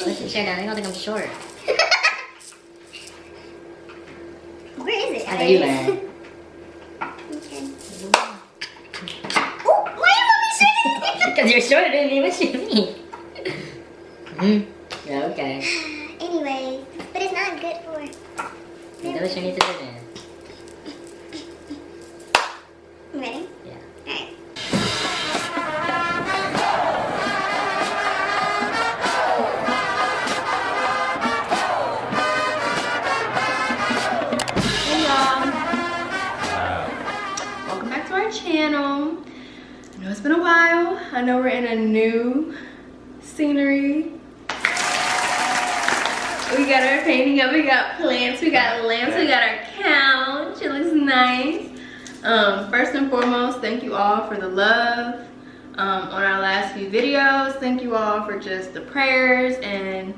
Push the chair down. They don't think I'm short. Where is it? I know you learn. Okay. Oh, why you want me shooting? Because you're shorter than me. What you mean? Yeah, okay. Anyway, but it's not good for. You know what you need to do then. You ready? Yeah. Alright. Hey y'all. Welcome back to our channel. I know it's been a while. I know we're in a new scenery. We got our painting up, we got plants, we got lamps, we got our couch. It looks nice. First and foremost, thank you all for the love on our last few videos. Thank you all for just the prayers and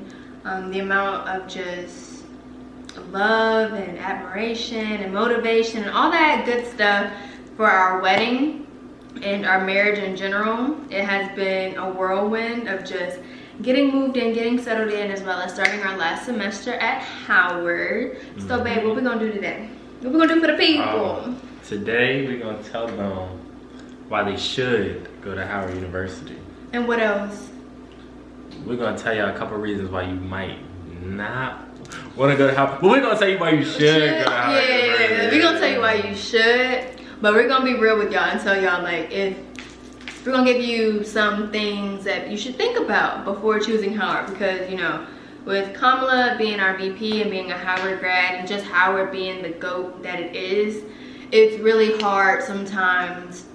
the amount of just love and admiration and motivation and all that good stuff for our wedding and our marriage in general. It has been a whirlwind of just getting moved in, getting settled in, as well as starting our last semester at Howard. So babe, what we gonna do today? What we gonna do for the people? Today we're gonna tell them why they should go to Howard University. And what else? We're gonna tell you a couple reasons why you might not want to go to Howard, but we're gonna tell you why you should go to Howard University. Yeah, we're gonna tell you why you should, but we're gonna be real with y'all and tell y'all, like, if we're gonna give you some things that you should think about before choosing Howard, because, you know, with Kamala being our VP and being a Howard grad and just Howard being the GOAT that it is, it's really hard sometimes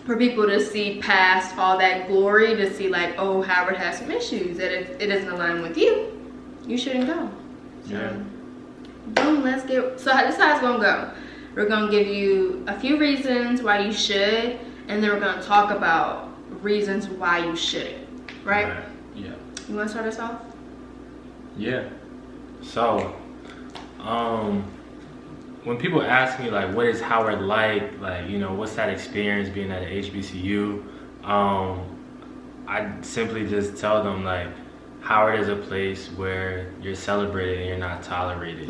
for people to see past all that glory, to see like, oh, Howard has some issues, that if it doesn't align with you, you shouldn't go. So, Yeah. boom, let's get, so this is how it's gonna go. We're gonna give you a few reasons why you should, and then we're gonna talk about reasons why you shouldn't, right? Yeah. You wanna start us off? Yeah. So, when people ask me like, what is Howard like, you know, what's that experience being at a HBCU? I simply just tell them like, Howard is a place where you're celebrated and you're not tolerated.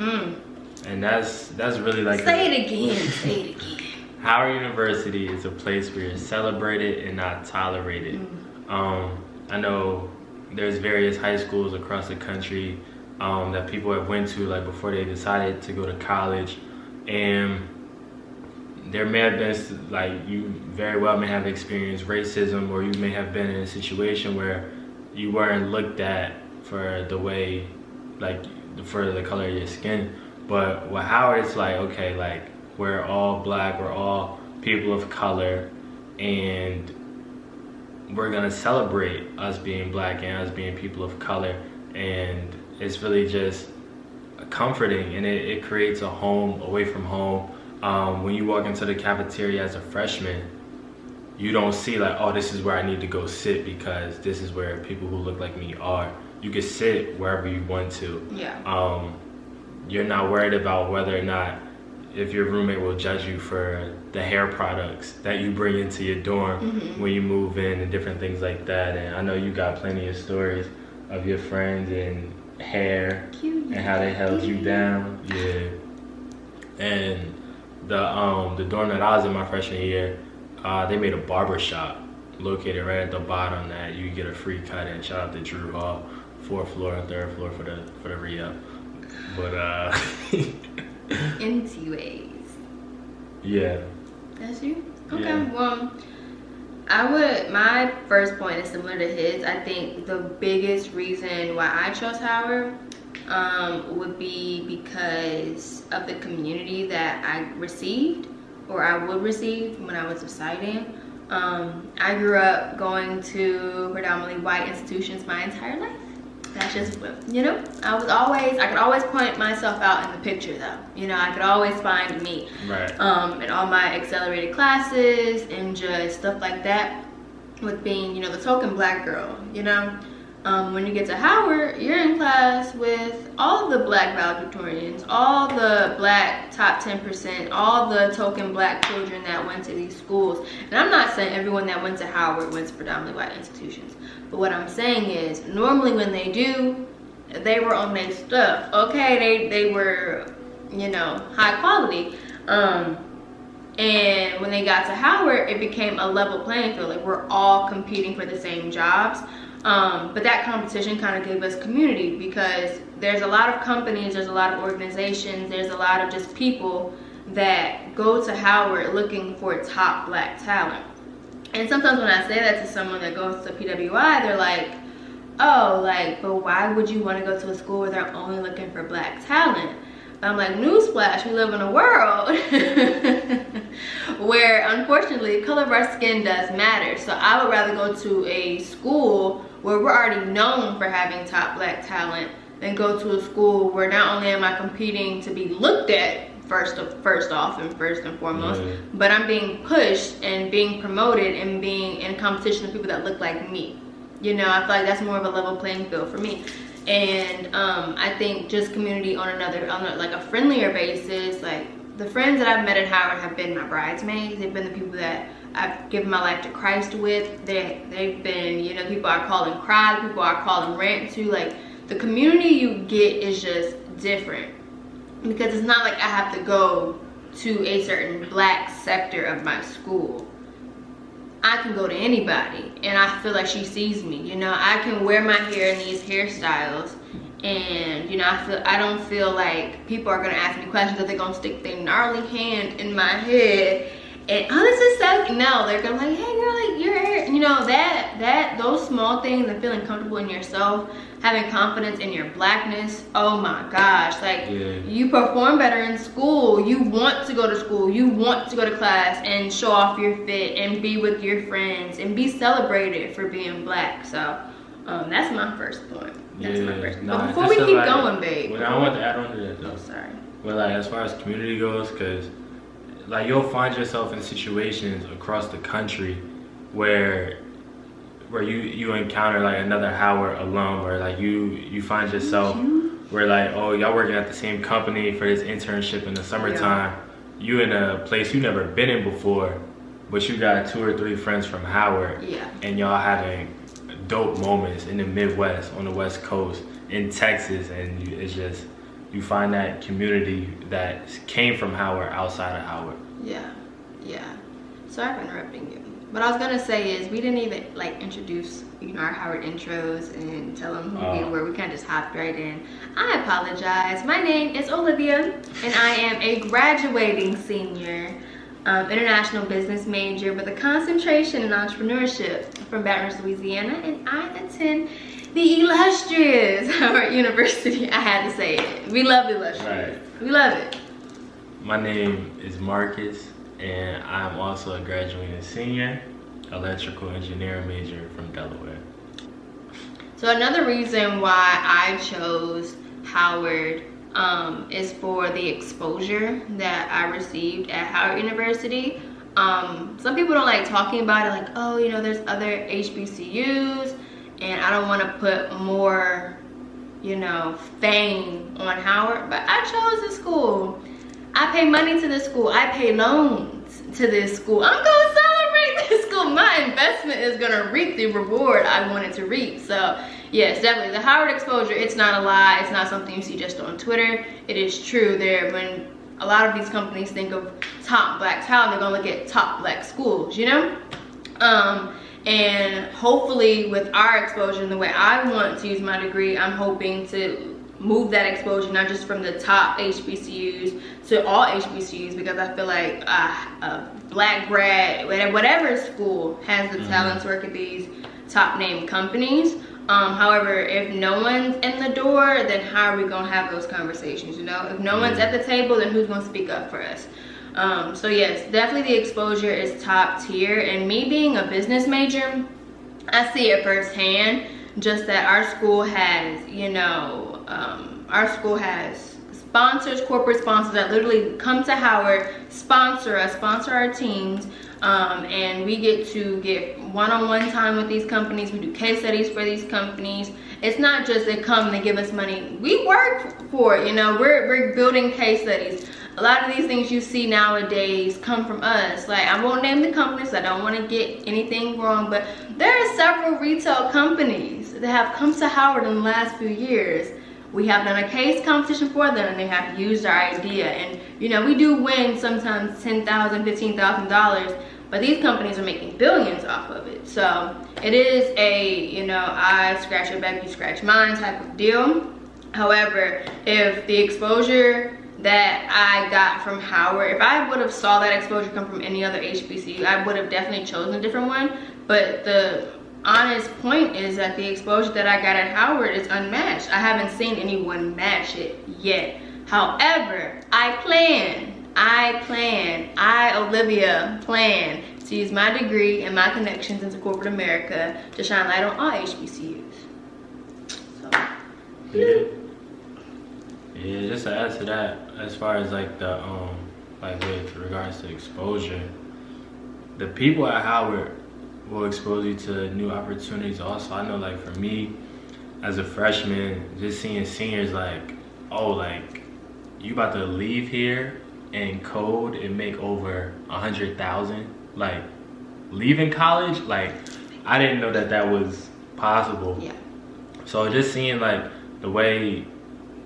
And that's really like Say it again. Say it again. Howard University is a place where you're celebrated and not tolerated. I know there's various high schools across the country that people have went to like before they decided to go to college, and there may have been, like, you very well may have experienced racism, or you may have been in a situation where you weren't looked at for the way, like, for the color of your skin. But with Howard, it's like, okay, like, we're all black, we're all people of color, and we're gonna celebrate us being black and us being people of color. And it's really just comforting, and it creates a home away from home. When you walk into the cafeteria as a freshman, you don't see like, oh, this is where I need to go sit because this is where people who look like me are. You can sit wherever you want to. Yeah. You're not worried about whether or not, if your roommate will judge you for the hair products that you bring into your dorm when you move in and different things like that. And I know you got plenty of stories of your friends and hair and how they held you down. Yeah. And the dorm that I was in my freshman year, they made a barber shop located right at the bottom that you get a free cut in. Shout out to Drew Hall, 4th floor, 3rd floor for the re-up. But Anyways. Yeah. That's you? Okay, Yeah. well, my first point is similar to his. I think the biggest reason why I chose Howard would be because of the community that I received, or I would receive when I was deciding. I grew up going to predominantly white institutions my entire life. That's just, you know, I could always point myself out in the picture though. You know, I could always find me. Right. In all my accelerated classes and just stuff like that, with being, you know, the token black girl, you know. When you get to Howard, you're in class with all the black valedictorians, all the black top 10%, all the token black children that went to these schools. And I'm not saying everyone that went to Howard went to predominantly white institutions. But what I'm saying is, normally when they do, they were on their stuff. Okay, they were, you know, high quality. And when they got to Howard, it became a level playing field. Like, we're all competing for the same jobs. But that competition kind of gave us community, because there's a lot of companies, there's a lot of organizations, there's a lot of just people that go to Howard looking for top Black talent. And sometimes when I say that to someone that goes to PWI, they're like, oh, like, but why would you want to go to a school where they're only looking for Black talent? I'm like, newsflash, we live in a world where, unfortunately, the color of our skin does matter. So I would rather go to a school where we're already known for having top Black talent than go to a school where not only am I competing to be looked at first and foremost, but I'm being pushed and being promoted and being in competition with people that look like me. You know, I feel like that's more of a level playing field for me. And I think just community on like a friendlier basis, like the friends that I've met at Howard have been my bridesmaids. They've been the people that I've given my life to Christ with. They've been, you know, people I call and cry, people I call and rant to. Like, the community you get is just different, because it's not like I have to go to a certain Black sector of my school. I can go to anybody and I feel like she sees me. You know, I can wear my hair in these hairstyles, and you know, I don't feel like people are gonna ask me questions, that they're gonna stick their gnarly hand in my head and, oh, this is so, no, they're gonna be like, hey girl, like, your hair, you know, those small things, and feeling comfortable in yourself, having confidence in your Blackness. Oh my gosh, like, you perform better in school. You want to go to school, you want to go to class and show off your fit and be with your friends and be celebrated for being Black. So that's my first point. That's my first point. But before we keep going, babe, well, I want to add on to that though. Oh, sorry. Well, like, as far as community goes, because like, you'll find yourself in situations across the country where you encounter like another Howard alum, or like you find yourself where like, oh, y'all working at the same company for this internship in the summertime. You in a place you never been in before, but you got 2 or 3 friends from Howard, and y'all having dope moments in the Midwest, on the West Coast, in Texas, and it's just, you find that community that came from Howard outside of Howard. Yeah. Sorry for interrupting you. What I was gonna say is, we didn't even like introduce, you know, our Howard intros and tell them who we were. We kind of just hopped right in. I apologize. My name is Olivia, and I am a graduating senior, international business major with a concentration in entrepreneurship from Baton Rouge, Louisiana, and I attend the illustrious Howard University. I had to say it. We love the illustrious. Right. We love it. My name is Marcus, and I'm also a graduating senior, electrical engineering major from Delaware. So another reason why I chose Howard is for the exposure that I received at Howard University. Some people don't like talking about it, like, oh, you know, there's other HBCUs, and I don't want to put more, you know, fame on Howard, but I chose this school. I pay money to this school. I pay loans to this school. I'm gonna celebrate this school. My investment is gonna reap the reward I wanted to reap. So yes, definitely the Howard exposure, it's not a lie. It's not something you see just on Twitter. It is true. When a lot of these companies think of top Black talent, they're gonna look at top Black schools, you know? And hopefully with our exposure and the way I want to use my degree, I'm hoping to move that exposure not just from the top HBCUs to all HBCUs, because I feel like a Black grad, whatever school, has the talent to work at these top name companies. However, if no one's in the door, then how are we gonna have those conversations, you know? If no one's at the table, then who's gonna speak up for us? So yes, definitely the exposure is top tier, and me being a business major, I see it firsthand, just that our school has, you know, our school has sponsors, corporate sponsors that literally come to Howard, sponsor us, sponsor our teams, and we get to get one-on-one time with these companies. We do case studies for these companies. It's not just they come and they give us money. We work for it, you know. We're building case studies. a lot of these things you see nowadays come from us. Like, I won't name the companies, I don't want to get anything wrong, but there are several retail companies that have come to Howard in the last few years. We have done a case competition for them, and they have used our idea, and you know, we do win sometimes $10,000, $15,000, but these companies are making billions off of it. So it is a, you know, I scratch your back, you scratch mine type of deal. However, if the exposure that I got from Howard, if I would have saw that exposure come from any other HBCU, I would have definitely chosen a different one. But the honest point is that the exposure that I got at Howard is unmatched. I haven't seen anyone match it yet. However, Olivia, plan to use my degree and my connections into corporate America to shine light on all HBCUs. So, yeah, just to add to that, as far as like the like with regards to exposure, the people at Howard will expose you to new opportunities also. I know, like for me as a freshman, just seeing seniors like, oh, like you about to leave here and code and make over 100,000, like leaving college, like I didn't know that that was possible. yeah. So just seeing like the way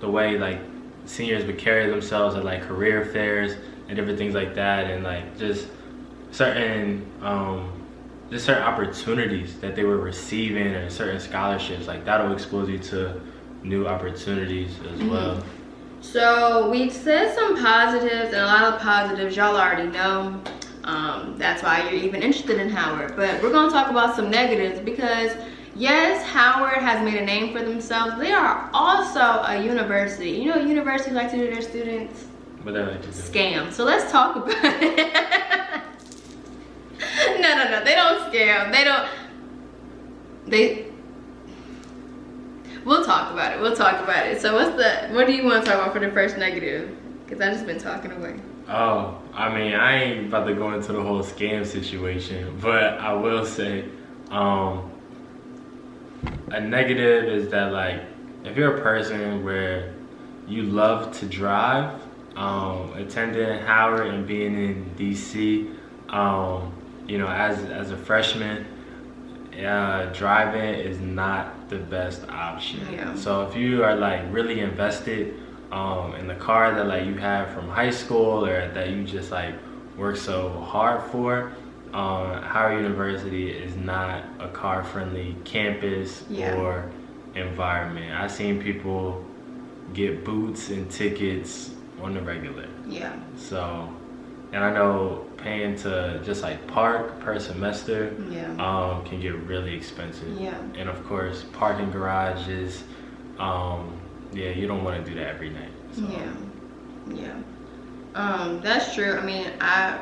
like seniors would carry themselves at like career fairs and different things like that, and like just certain opportunities that they were receiving and certain scholarships, like that'll expose you to new opportunities as well. So we said some positives, and a lot of positives y'all already know. That's why you're even interested in Howard. But we're gonna talk about some negatives, because yes, Howard has made a name for themselves. They are also a university. You know what universities like to do to their students? But they like to do Scam. So let's talk about it. No, they don't scam. We'll talk about it. So what do you want to talk about for the first negative? Because I've just been talking away. Oh, I mean, I ain't about to go into the whole scam situation, but I will say, a negative is that, like, if you're a person where you love to drive, attending Howard and being in DC, you know, as a freshman, driving is not the best option. Yeah. So if you are like really invested in the car that like you have from high school, or that you just like work so hard for, Howard University is not a car-friendly campus or environment. I've seen people get boots and tickets on the regular. Yeah. So, and I know paying to just like park per semester can get really expensive. Yeah. And of course, parking garages, you don't want to do that every night. So. Yeah. That's true. I mean, I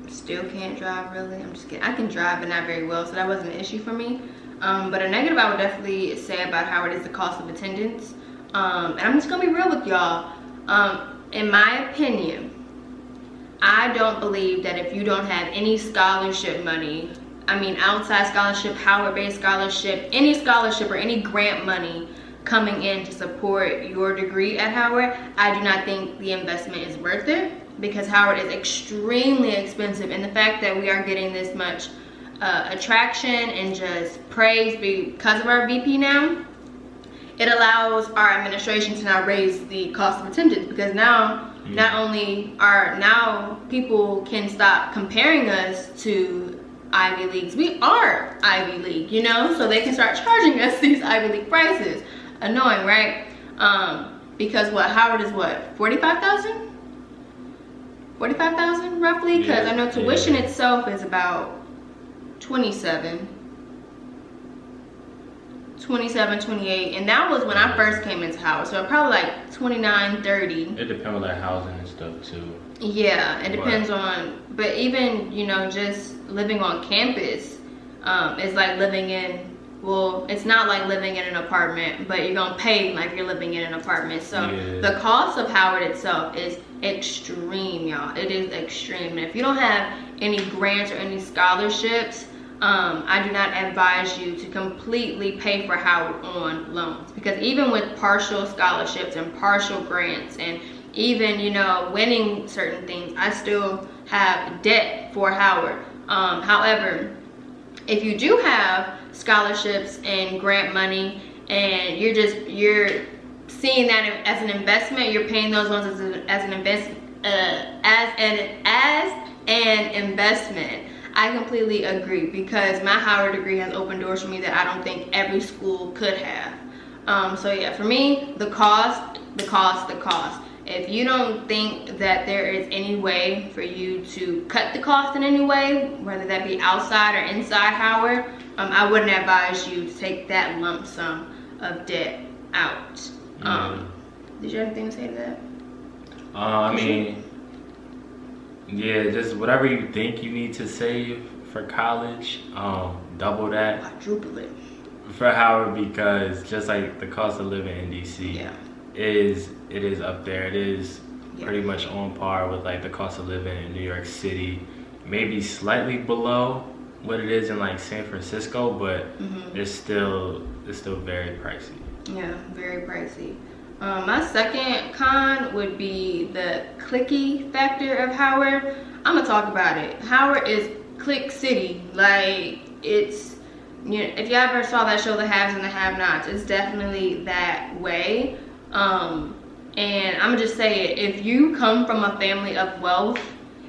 still can't drive really. I'm just kidding. I can drive, but not very well, so that wasn't an issue for me. But a negative I would definitely say about Howard is the cost of attendance. And I'm just gonna be real with y'all. In my opinion, I don't believe that if you don't have any scholarship money, I mean outside scholarship, Howard-based scholarship, any scholarship or any grant money coming in to support your degree at Howard, I do not think the investment is worth it, because Howard is extremely expensive, and the fact that we are getting this much attraction and just praise because of our VP now, it allows our administration to now raise the cost of attendance, because now not only are now people can stop comparing us to Ivy Leagues, we are Ivy League, you know, so they can start charging us these Ivy League prices. Annoying, right? Because what, Howard is what, 45,000? 45,000 roughly? Because I know tuition itself is about 27, 28, and that was when I first came into Howard, so probably like 29, 30. It depends on like housing and stuff too. Yeah, it depends on, but even, you know, just living on campus is like living in, well, it's not like living in an apartment, but you're gonna pay like you're living in an apartment. So the cost of Howard itself is extreme, y'all. It is extreme. And if you don't have any grants or any scholarships, I do not advise you to completely pay for Howard on loans, because even with partial scholarships and partial grants and even, you know, winning certain things, I still have debt for Howard. However, if you do have scholarships and grant money, and you're seeing that as an investment, you're paying those loans as an investment, I completely agree, because my Howard degree has opened doors for me that I don't think every school could have. So yeah, for me, the cost. If you don't think that there is any way for you to cut the cost in any way, whether that be outside or inside Howard, I wouldn't advise you to take that lump sum of debt out. Did you have anything to say to that? I mean, yeah, just whatever you think you need to save for college, double that. Quadruple it. For Howard, because just like the cost of living in DC, Yeah. it is up there. It is pretty much on par with like the cost of living in New York City, maybe slightly below what it is in like San Francisco, but it's still very pricey. Yeah, very pricey. My second con would be the cliquey factor of Howard. I'm gonna talk about it. Howard is clique city. Like, it's, you know, if you ever saw that show, The Haves and the Have-Nots, it's definitely that way. And I'm gonna just say it, if you come from a family of wealth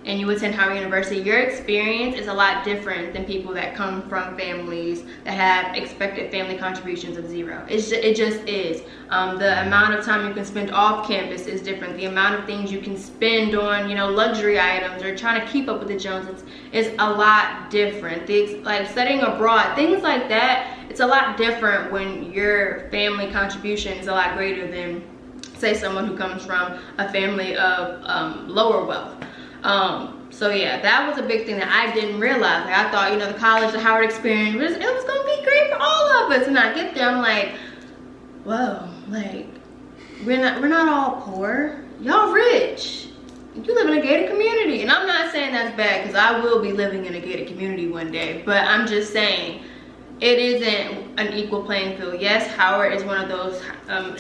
and you attend Howard University, your experience is a lot different than people that come from families that have expected family contributions of zero. It just is. The amount of time you can spend off campus is different. The amount of things you can spend on, you know, luxury items or trying to keep up with the Joneses is a lot different. Like studying abroad, things like that, it's a lot different when your family contribution is a lot greater than, say, someone who comes from a family of lower wealth. So yeah, that was a big thing that I didn't realize. Like, I thought, you know, the college, the Howard experience, it was gonna be great for all of us. And I get there, I'm like, whoa, like, we're not all poor. Y'all rich. You live in a gated community. And I'm not saying that's bad, because I will be living in a gated community one day. But I'm just saying, it isn't an equal playing field. Yes, Howard is one of those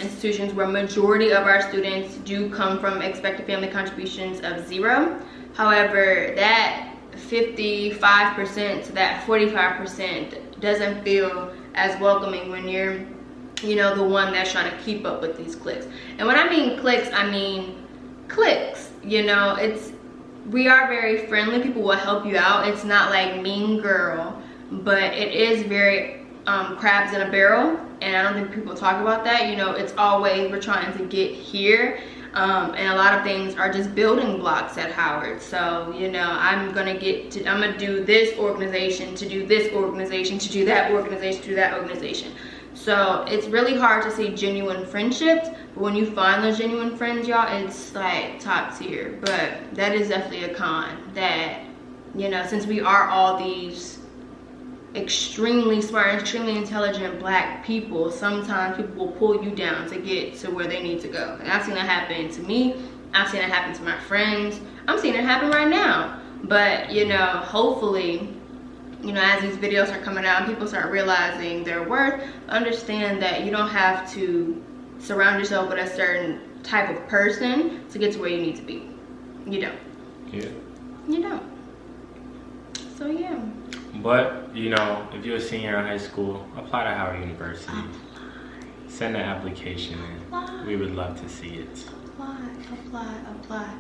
institutions where majority of our students do come from expected family contributions of zero. However, that 55% to that 45% doesn't feel as welcoming when you're, you know, the one that's trying to keep up with these cliques. And when I mean cliques, I mean cliques. You know, we are very friendly. People will help you out. It's not like Mean Girl, but it is very crabs in a barrel, and I don't think people talk about that. You know, it's always, we're trying to get here, and a lot of things are just building blocks at Howard. So, you know, I'm gonna do this organization to do this organization to do that organization to do that organization. So it's really hard to see genuine friendships, but when you find those genuine friends, y'all, it's like top tier. But that is definitely a con, that, you know, since we are all these extremely smart, extremely intelligent black people, sometimes people will pull you down to get to where they need to go. And I've seen that happen to me. I've seen it happen to my friends. I'm seeing it happen right now. But, you know, hopefully, you know, as these videos are coming out and people start realizing their worth, understand that you don't have to surround yourself with a certain type of person to get to where you need to be. You don't. Yeah. You don't. So yeah. But, you know, if you're a senior in high school, apply to Howard University. Send an application in. We would love to see it. Apply.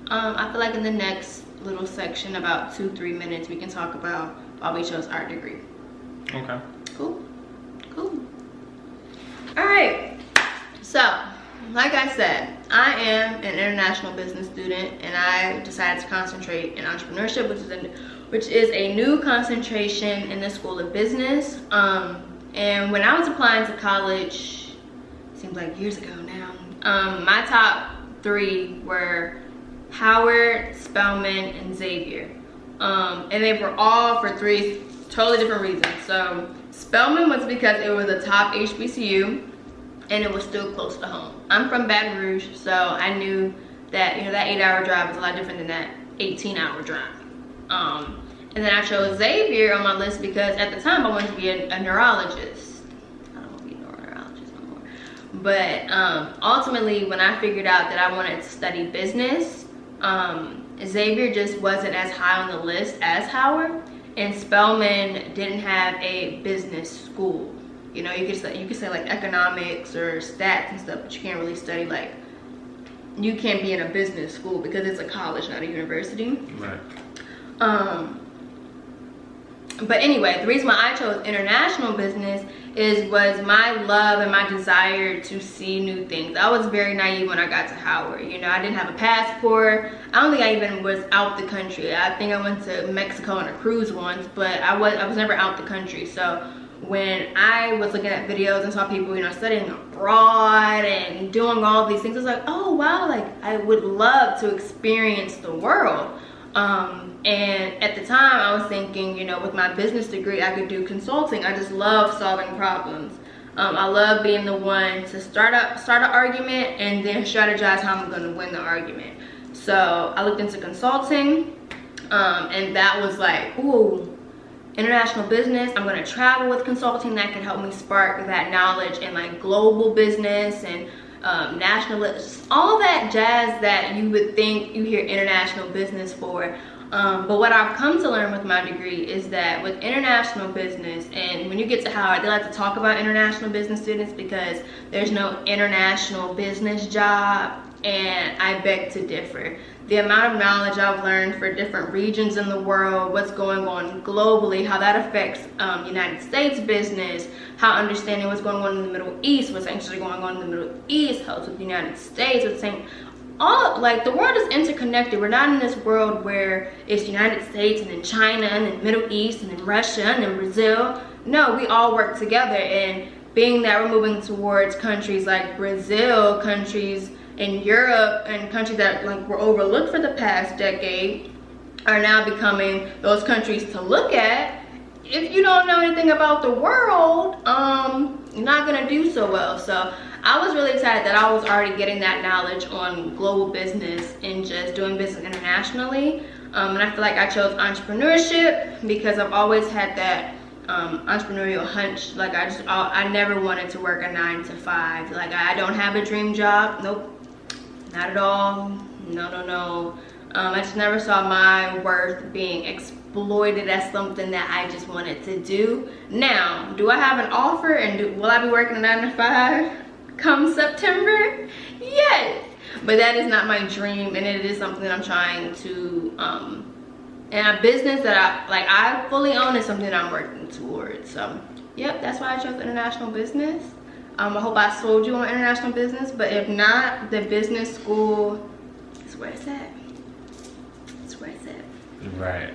I feel like in the next little section, about 2-3 minutes, we can talk about why we chose our degree. Okay. Cool. All right. So, like I said, I am an international business student, and I decided to concentrate in entrepreneurship, which is a new concentration in the School of Business. And when I was applying to college, seems like years ago now, my top 3 were Howard, Spelman, and Xavier. And they were all for 3 totally different reasons. So Spelman was because it was a top HBCU and it was still close to home. I'm from Baton Rouge, so I knew that, you know, that 8-hour drive was a lot different than that 18-hour drive. And then I chose Xavier on my list because at the time I wanted to be a neurologist. I don't want to be a neurologist no more. But ultimately, when I figured out that I wanted to study business, Xavier just wasn't as high on the list as Howard, and Spelman didn't have a business school. You know, you could say like economics or stats and stuff, but you can't really study like, you can't be in a business school because it's a college, not a university. Right. But anyway, the reason why I chose international business was my love and my desire to see new things. I was very naive when I got to Howard. You know, I didn't have a passport. I don't think I even was out the country. I think I went to Mexico on a cruise once, but I was never out the country. So when I was looking at videos and saw people, you know, studying abroad and doing all these things, I was like, oh wow, like I would love to experience the world. And at the time I was thinking, you know, with my business degree, I could do consulting. I just love solving problems. I love being the one to start an argument and then strategize how I'm going to win the argument. So I looked into consulting, and that was like, ooh, international business. I'm going to travel with consulting. That can help me spark that knowledge in like global business and national, all that jazz that you would think you hear international business for. But what I've come to learn with my degree is that with international business, and when you get to Howard, they like to talk about international business students because there's no international business job, and I beg to differ. The amount of knowledge I've learned for different regions in the world, what's going on globally, how that affects United States business, how understanding what's going on in the Middle East, what's actually going on in the Middle East, helps with the United States, what's saying, all like the world is interconnected. We're not in this world where it's United States and then China and then Middle East and then Russia and then Brazil. No, we all work together, and being that we're moving towards countries like Brazil, countries in Europe, and countries that like were overlooked for the past decade are now becoming those countries to look at. If you don't know anything about the world, you're not gonna do so well. So I was really excited that I was already getting that knowledge on global business and just doing business internationally. And I feel like I chose entrepreneurship because I've always had that entrepreneurial hunch. Like I never wanted to work a 9 to 5. Like I don't have a dream job. Nope, not at all. No. I just never saw my worth being exploited as something that I just wanted to do. Now, do I have an offer and will I be working a 9 to 5 come September? Yes, but that is not my dream, and it is something that I'm trying to and a business that I fully own is something that I'm working towards. So yep, that's why I chose international business. I hope I sold you on international business, but if not, the business school is where it's at. It's where it's at. Right.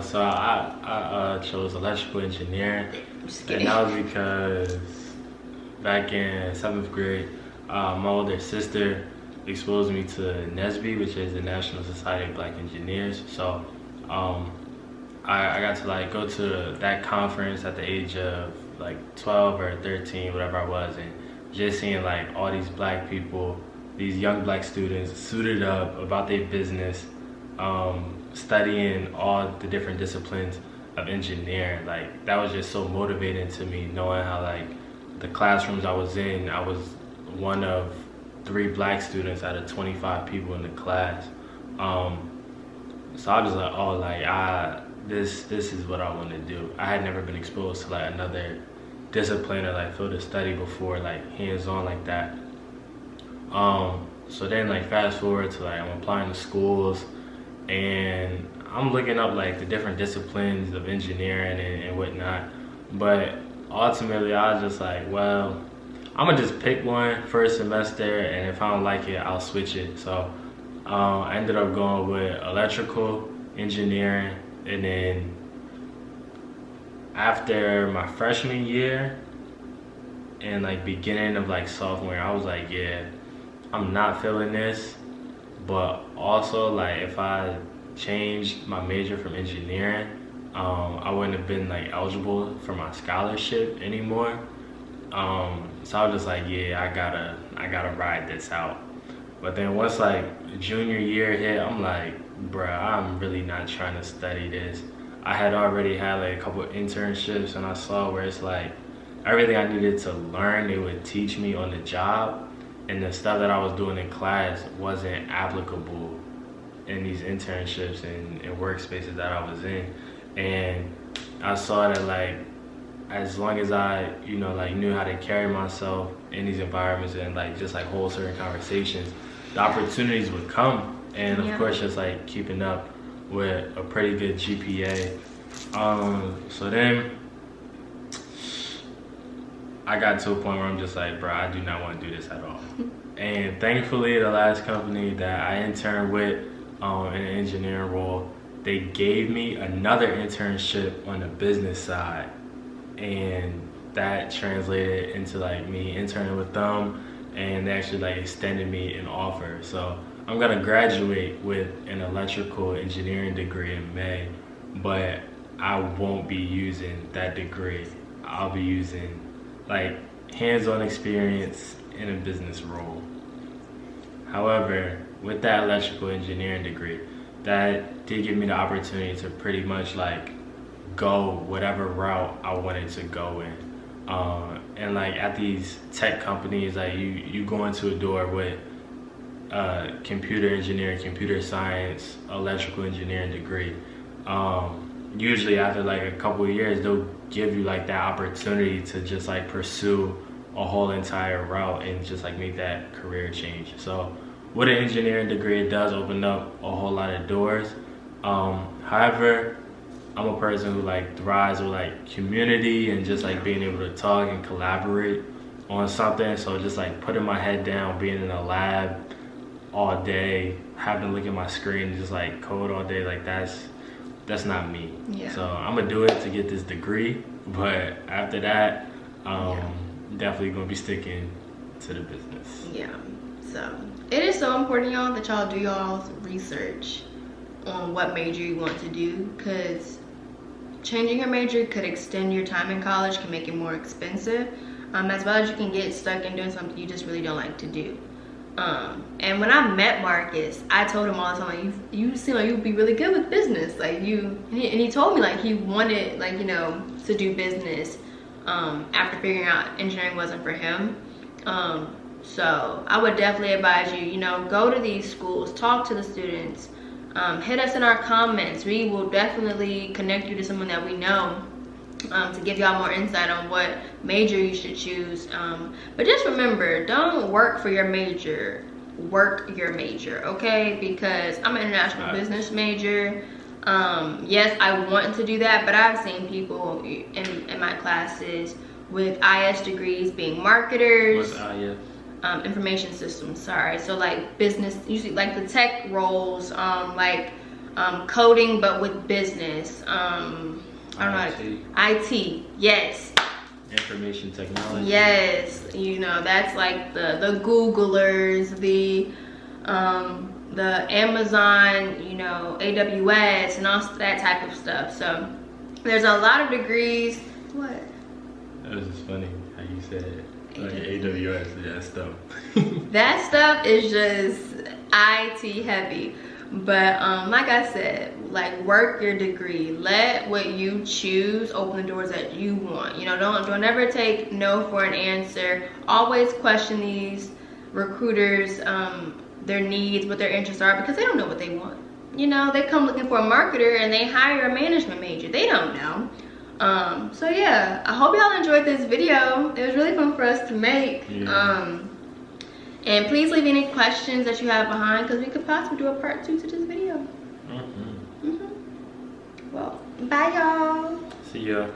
So I chose electrical engineering, and that was because back in 7th grade, my older sister exposed me to NSBE, which is the National Society of Black Engineers. So I got to like go to that conference at the age of like 12 or 13, whatever I was, and just seeing like all these black people, these young black students suited up about their business, studying all the different disciplines of engineering. Like that was just so motivating to me, knowing how like the classrooms I was in, I was one of 3 black students out of 25 people in the class. So I was like, oh, like this is what I want to do. I had never been exposed to like another discipline or like field of study before, like hands-on like that. So then like fast forward to like I'm applying to schools, and I'm looking up like the different disciplines of engineering and whatnot. But ultimately I was just like, well, I'm gonna just pick one first semester, and if I don't like it, I'll switch it. So I ended up going with electrical engineering, and then after my freshman year and like beginning of like sophomore, I was like, yeah, I'm not feeling this. But also like if I changed my major from engineering, I wouldn't have been like eligible for my scholarship anymore. So I was just like, yeah, I gotta ride this out. But then once like junior year hit, I'm like, bruh, I'm really not trying to study this. I had already had like a couple of internships, and I saw where it's like everything I needed to learn, they would teach me on the job, and the stuff that I was doing in class wasn't applicable in these internships and workspaces that I was in. And I saw that like, as long as I, you know, like knew how to carry myself in these environments and like just like hold certain conversations, the opportunities would come. And of course, just like keeping up with a pretty good GPA. So then I got to a point where I'm just like, bro, I do not want to do this at all. And thankfully, the last company that I interned with in an engineering role, they gave me another internship on the business side. And that translated into like me interning with them, and they actually like extended me an offer. So I'm gonna graduate with an electrical engineering degree in May, but I won't be using that degree. I'll be using like hands-on experience in a business role. However, with that electrical engineering degree, that did give me the opportunity to pretty much like go whatever route I wanted to go in. And like at these tech companies, like you go into a door with computer engineering, computer science, electrical engineering degree. Usually after like a couple of years, they'll give you like that opportunity to just like pursue a whole entire route and just like make that career change. So with an engineering degree, it does open up a whole lot of doors. However, I'm a person who like thrives with like community and just like being able to talk and collaborate on something. So just like putting my head down, being in a lab all day, having to look at my screen and just like code all day, like that's not me. Yeah. So I'm gonna do it to get this degree, but after that, definitely gonna be sticking to the business. Yeah. So it is so important, y'all, that y'all do y'all's research on what major you want to do, because changing your major could extend your time in college, can make it more expensive, as well as you can get stuck in doing something you just really don't like to do. And when I met Marcus, I told him all the time, like, you seem like you'd be really good with business, like and he told me like he wanted, like, you know, to do business after figuring out engineering wasn't for him. So I would definitely advise you, you know, go to these schools, talk to the students, hit us in our comments. We will definitely connect you to someone that we know to give y'all more insight on what major you should choose. But just remember, don't work for your major, work your major, okay? Because I'm an international business major. Yes, I want to do that, but I've seen people in my classes with IS degrees being marketers. What's IS? Information systems, sorry. So like business, usually like the tech roles, like coding but with business. I don't know. IT, yes. Information technology. Yes, you know, that's like the Googlers, the Amazon, you know, AWS and all that type of stuff. So there's a lot of degrees. What? That was just funny how you said it. Like AWS, that stuff. That stuff is just IT heavy. But like I said, like, work your degree. Let what you choose open the doors that you want. You know, don't ever take no for an answer. Always question these recruiters, their needs, what their interests are, because they don't know what they want. You know, they come looking for a marketer and they hire a management major. They don't know. So yeah, I hope y'all enjoyed this video. It was really fun for us to make. Yeah. And please leave any questions that you have behind, because we could possibly do a part 2 to this video. Well, bye y'all. See ya.